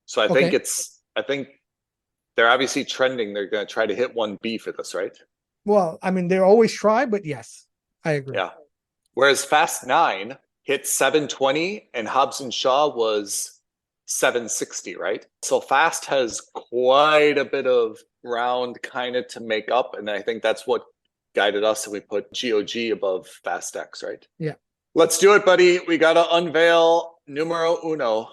So I think they're obviously trending. They're going to try to hit 1B for this, right? Well, I mean, they always try, but yes, I agree. Yeah. Whereas Fast 9 hit 720 and Hobbs and Shaw was 760, right? So Fast has quite a bit of ground kind of to make up. And I think that's what guided us. And we put GOG above Fast X, right? Yeah. Let's do it, buddy. We got to unveil numero uno.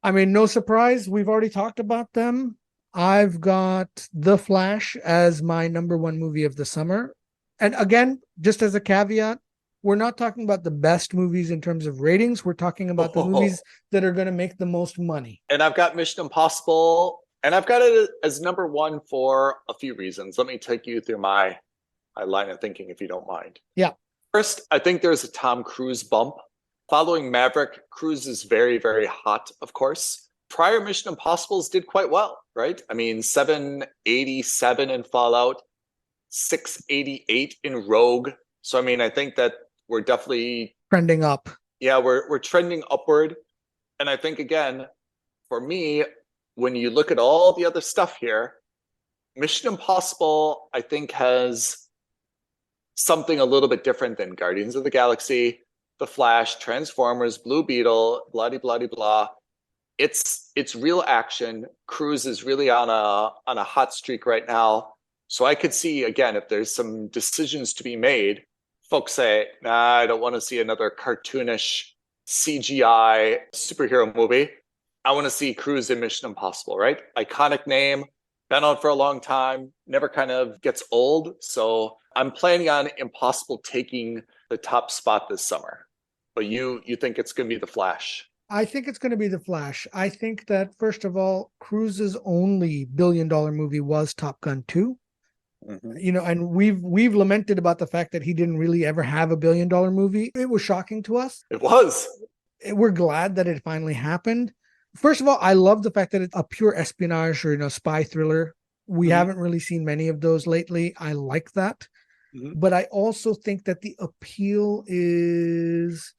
I mean, no surprise. We've already talked about them. I've got The Flash as my number one movie of the summer. And again, just as a caveat, we're not talking about the best movies in terms of ratings. We're talking about the movies that are going to make the most money. And I've got Mission Impossible, and I've got it as number one for a few reasons. Let me take you through my line of thinking, if you don't mind. Yeah. First, I think there's a Tom Cruise bump. Following Maverick, Cruise is very, very hot, of course. Prior Mission Impossibles did quite well, right? I mean, 787 in Fallout, 688 in Rogue. So, I mean, I think that we're definitely trending up. Yeah, we're trending upward. And I think, again, for me, when you look at all the other stuff here, Mission Impossible, I think, has something a little bit different than Guardians of the Galaxy, The Flash, Transformers, Blue Beetle, blah, blah, blah, blah. It's real action. Cruise is really on a hot streak right now. So I could see, again, if there's some decisions to be made, folks say, nah, I don't want to see another cartoonish CGI superhero movie. I want to see Cruise in Mission Impossible, right? Iconic name, been on for a long time, never kind of gets old. So I'm planning on Impossible taking the top spot this summer. But you think it's going to be The Flash? I think it's going to be The Flash. I think that, first of all, Cruise's only billion-dollar movie was Top Gun 2. Mm-hmm. You know, and we've lamented about the fact that he didn't really ever have a billion-dollar movie. It was shocking to us. It was. We're glad that it finally happened. First of all, I love the fact that it's a pure espionage or, spy thriller. We haven't really seen many of those lately. I like that. Mm-hmm. But I also think that the appeal is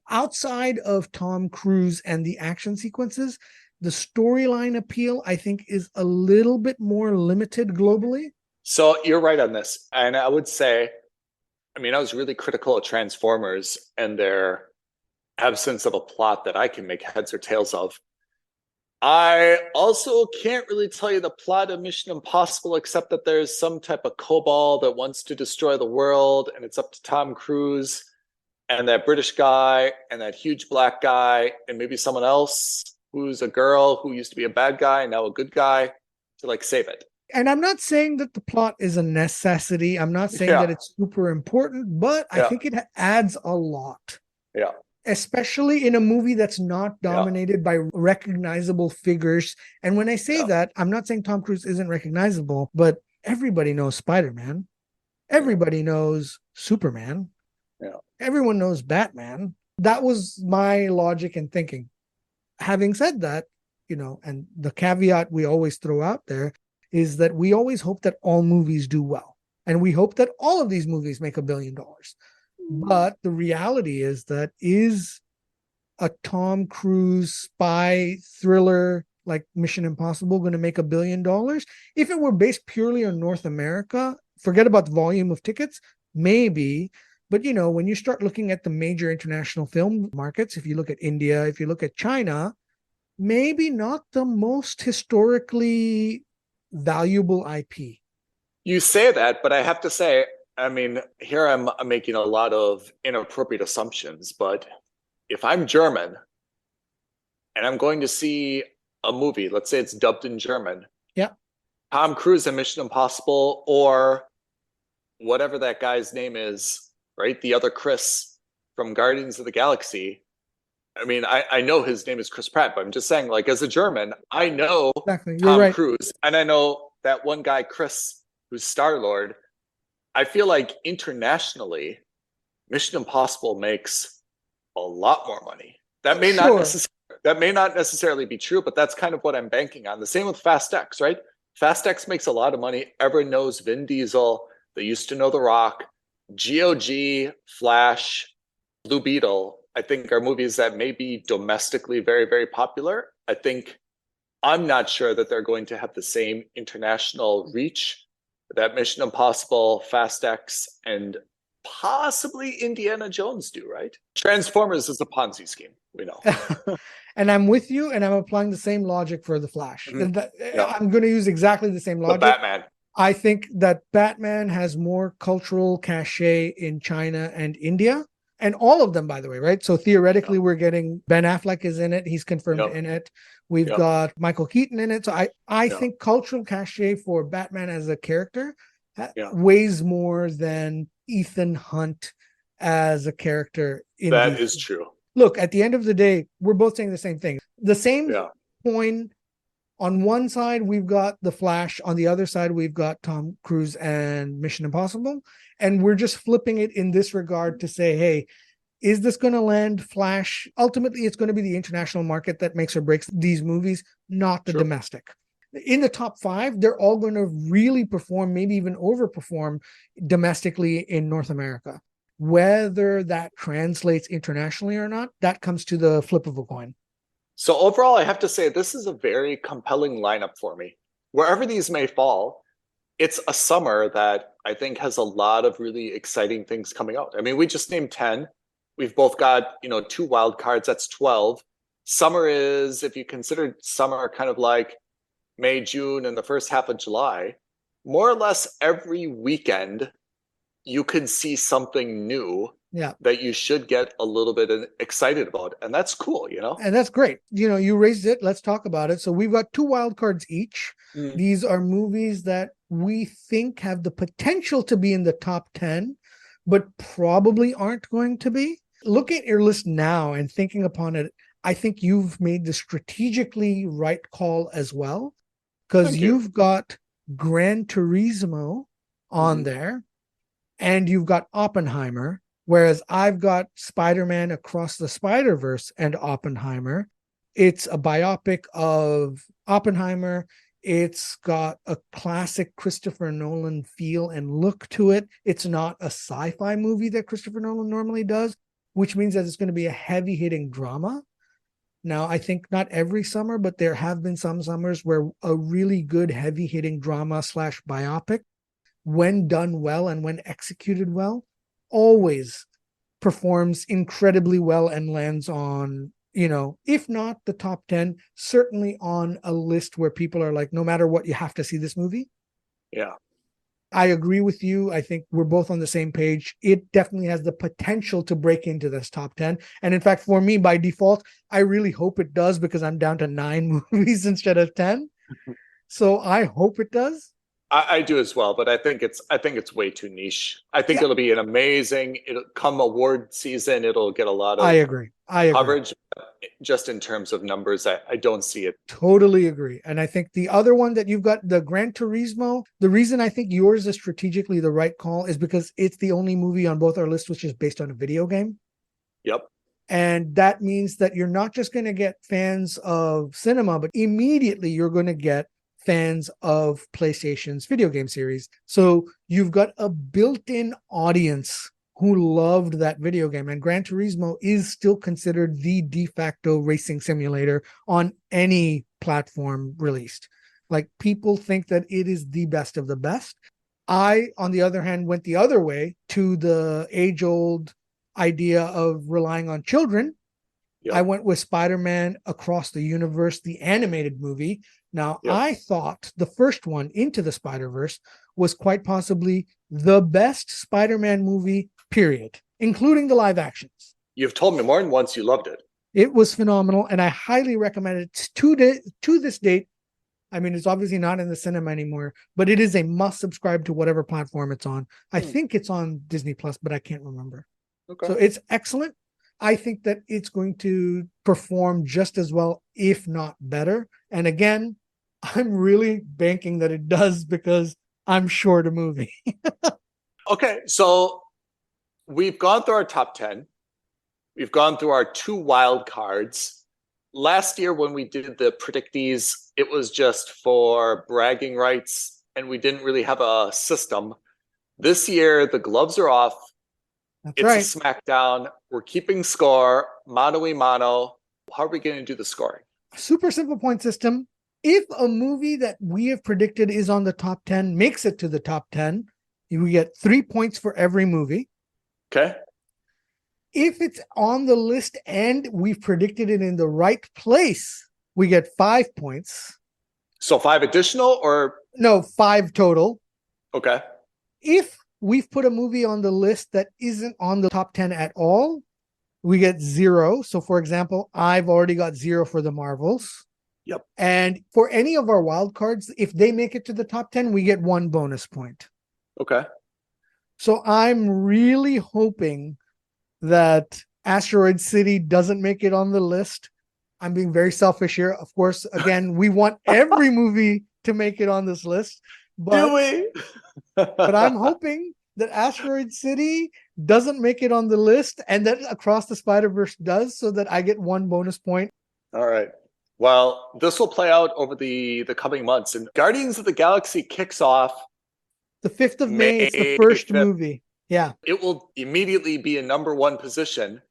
outside of Tom Cruise and the action sequences. The storyline appeal, I think, is a little bit more limited globally. So you're right on this. And I would say, I mean, I was really critical of Transformers and their absence of a plot that I can make heads or tails of. I also can't really tell you the plot of Mission Impossible, except that there's some type of cobalt that wants to destroy the world, and it's up to Tom Cruise and that British guy and that huge black guy and maybe someone else who's a girl who used to be a bad guy and now a good guy to save it. And I'm not saying that the plot is a necessity. I'm not saying that it's super important, but I think it adds a lot. Yeah. Especially in a movie that's not dominated by recognizable figures. And when I say that, I'm not saying Tom Cruise isn't recognizable, but everybody knows Spider-Man. Everybody knows Superman. Yeah. Everyone knows Batman. That was my logic and thinking. Having said that, and the caveat we always throw out there is that we always hope that all movies do well. And we hope that all of these movies make $1 billion. But the reality is that is a Tom Cruise spy thriller like Mission Impossible going to make $1 billion? If it were based purely on North America, forget about the volume of tickets, maybe. But, you know, when you start looking at the major international film markets, if you look at India, if you look at China, maybe not the most historically valuable IP. You say that, but I have to say, I mean, here I'm making a lot of inappropriate assumptions, but if I'm German and I'm going to see a movie, let's say it's dubbed in German. Yeah. Tom Cruise in Mission Impossible or whatever that guy's name is, right? The other Chris from Guardians of the Galaxy. I mean, I know his name is Chris Pratt, but I'm just saying, like, as a German, I know Tom Cruise, and I know that one guy, Chris, who's Star-Lord. I feel like internationally, Mission Impossible makes a lot more money. That may not necessarily be true, but that's kind of what I'm banking on. The same with Fast X, right? Fast X makes a lot of money. Everyone knows Vin Diesel. They used to know The Rock. GOG, Flash, Blue Beetle, I think are movies that may be domestically very, very popular. I'm not sure that they're going to have the same international reach that Mission Impossible, Fast X, and possibly Indiana Jones do, right? Transformers is a Ponzi scheme, we know. And I'm with you, and I'm applying the same logic for The Flash. Mm-hmm. I'm going to use exactly the same logic. The Batman. I think that Batman has more cultural cachet in China and India, and all of them, by the way, right? So theoretically, we're getting Ben Affleck is in it. He's confirmed in it. We've got Michael Keaton in it. So I think cultural cachet for Batman as a character weighs more than Ethan Hunt as a character. That is true. Look, at the end of the day, we're both saying the same thing. The same coin. On one side, we've got The Flash. On the other side, we've got Tom Cruise and Mission Impossible. And we're just flipping it in this regard to say, hey, is this going to land Flash? Ultimately, it's going to be the international market that makes or breaks these movies, not the domestic. In the top 5, they're all going to really perform, maybe even overperform domestically in North America. Whether that translates internationally or not, that comes to the flip of a coin. So overall, I have to say this is a very compelling lineup for me. Wherever these may fall, it's a summer that I think has a lot of really exciting things coming out. I mean, we just named 10. We've both got, 2 wild cards. That's 12. Summer is, if you consider summer kind of like May, June, and the first half of July, more or less every weekend, you could see something new that you should get a little bit excited about. And that's cool, And that's great. You raised it. Let's talk about it. So we've got 2 wild cards each. These are movies that we think have the potential to be in the top 10, but probably aren't going to be. Looking at your list now and thinking upon it, I think you've made the strategically right call as well, because you've got Gran Turismo on there and you've got Oppenheimer. Whereas I've got Spider-Man Across the Spider-Verse and Oppenheimer. It's a biopic of Oppenheimer. It's got a classic Christopher Nolan feel and look to it. It's not a sci-fi movie that Christopher Nolan normally does, which means that it's going to be a heavy-hitting drama. Now, I think not every summer, but there have been some summers where a really good heavy-hitting drama / biopic, when done well and when executed well, always performs incredibly well and lands on, if not the top 10, certainly on a list where people are like, no matter what, you have to see this movie. Yeah. I agree with you. I think we're both on the same page. It definitely has the potential to break into this top 10. And in fact, for me, by default, I really hope it does because I'm down to 9 movies instead of 10. So I hope it does. I do as well, but I think it's way too niche. I think it'll be it'll come award season. It'll get a lot of I agree. coverage. Just in terms of numbers, I don't see it. Totally agree. And I think the other one that you've got, the Gran Turismo, the reason I think yours is strategically the right call is because it's the only movie on both our lists which is based on a video game. Yep. And that means that you're not just going to get fans of cinema, but immediately you're going to get fans of PlayStation's video game series. So you've got a built-in audience who loved that video game. And Gran Turismo is still considered the de facto racing simulator on any platform released. Like, people think that it is the best of the best. I, on the other hand, went the other way to the age-old idea of relying on children. Yep. I went with Spider-Man Across the Universe, the animated movie. Now, yep. I thought the first one, Into the Spider-Verse, was quite possibly the best Spider-Man movie, period, including the live actions. You've told me more than once you loved it. It was phenomenal, and I highly recommend it to this date. I mean, it's obviously not in the cinema anymore, but it is a must subscribe to whatever platform it's on. I think it's on Disney Plus, but I can't remember. Okay. So it's excellent. I think that it's going to perform just as well, if not better. And again, I'm really banking that it does because I'm short a movie. Okay, so we've gone through our top 10. We've gone through our 2 wild cards. Last year when we did the predictees, it was just for bragging rights, and we didn't really have a system. This year, the gloves are off. It's right. A SmackDown. We're keeping score, mano a mano. How are we going to do the scoring? Super simple point system. If a movie that we have predicted is on the top 10 makes it to the top 10, we get 3 points for every movie. Okay. If it's on the list and we've predicted it in the right place, we get 5 points. So 5 additional or? No, 5 total. Okay. If we've put a movie on the list that isn't on the top 10 at all, we get 0. So for example, I've already got 0 for the Marvels. Yep. And for any of our wild cards, if they make it to the top 10, we get 1 bonus point. Okay. So I'm really hoping that Asteroid City doesn't make it on the list. I'm being very selfish here. Of course, again, we want every movie to make it on this list. But, do we? But I'm hoping that Asteroid City doesn't make it on the list and that Across the Spider-Verse does, so that I get 1 bonus point. All right. Well, this will play out over the coming months. And Guardians of the Galaxy kicks off the 5th of May. It's the first 5th. Movie. Yeah. It will immediately be a number 1 position.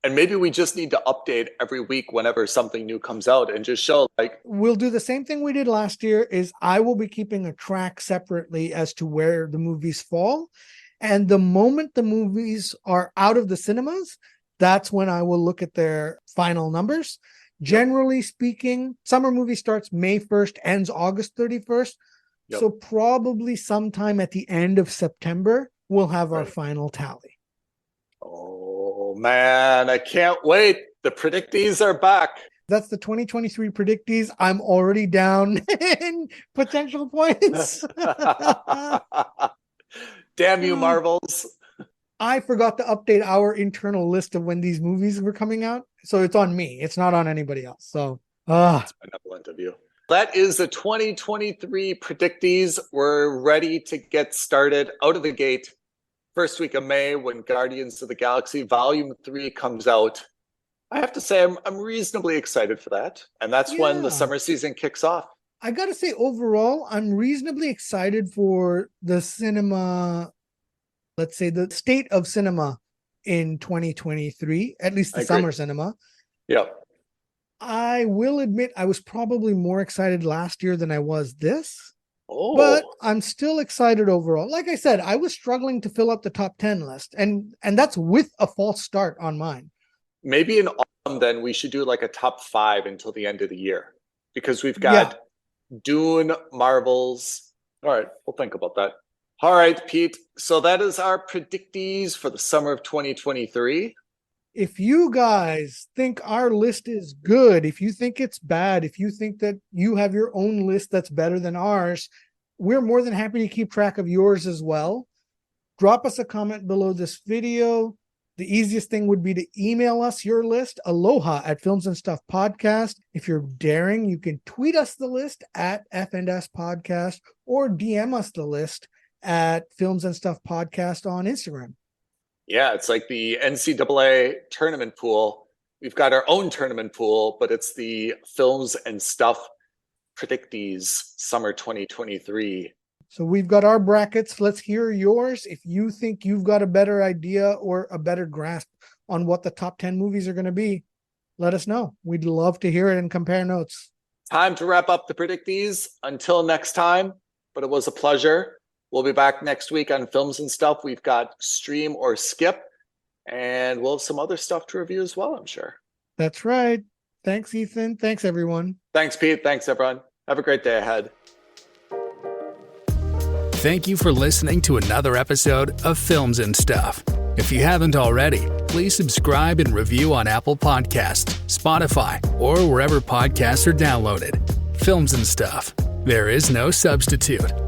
And maybe we just need to update every week whenever something new comes out and just show, like, we'll do the same thing we did last year. Is I will be keeping a track separately as to where the movies fall. And the moment the movies are out of the cinemas, that's when I will look at their final numbers. Generally speaking, summer movie starts May 1st, ends August 31st. Yep. So probably sometime at the end of September, we'll have our final tally. Oh, man, I can't wait. The predictees are back. That's the 2023 predictees. I'm already down in potential points. Damn you, Marvels. I forgot to update our internal list of when these movies were coming out. So it's on me. It's not on anybody else. So that's benevolent of you. That is the 2023 predictees. We're ready to get started out of the gate. First week of May, when Guardians of the Galaxy Volume 3 comes out. I have to say I'm reasonably excited for that. And that's when the summer season kicks off. I got to say, overall, I'm reasonably excited for the cinema, let's say the state of cinema in 2023, at least the summer cinema. Yeah. I will admit I was probably more excited last year than I was this. Oh. But I'm still excited overall. Like I said, I was struggling to fill up the top 10 list, and that's with a false start on mine. Maybe in autumn, then we should do like a top 5 until the end of the year, because we've got Dune, Marvels. All right, we'll think about that. All right, Pete. So that is our predictees for the summer of 2023. If you guys think our list is good, if you think it's bad, if you think that you have your own list that's better than ours, we're more than happy to keep track of yours as well. Drop us a comment below this video. The easiest thing would be to email us your list, aloha at Films and Stuff Podcast. If you're daring, you can tweet us the list at FNS Podcast or DM us the list at Films and Stuff Podcast on Instagram. Yeah, it's like the NCAA tournament pool. We've got our own tournament pool, but it's the Films and Stuff Predictees Summer 2023. So we've got our brackets. Let's hear yours. If you think you've got a better idea or a better grasp on what the top 10 movies are going to be, let us know. We'd love to hear it and compare notes. Time to wrap up the Predicties. Until next time, but it was a pleasure. We'll be back next week on Films and Stuff. We've got Stream or Skip, and we'll have some other stuff to review as well, I'm sure. That's right. Thanks, Ethan. Thanks, everyone. Thanks, Pete. Thanks, everyone. Have a great day ahead. Thank you for listening to another episode of Films and Stuff. If you haven't already, please subscribe and review on Apple Podcasts, Spotify, or wherever podcasts are downloaded. Films and Stuff. There is no substitute.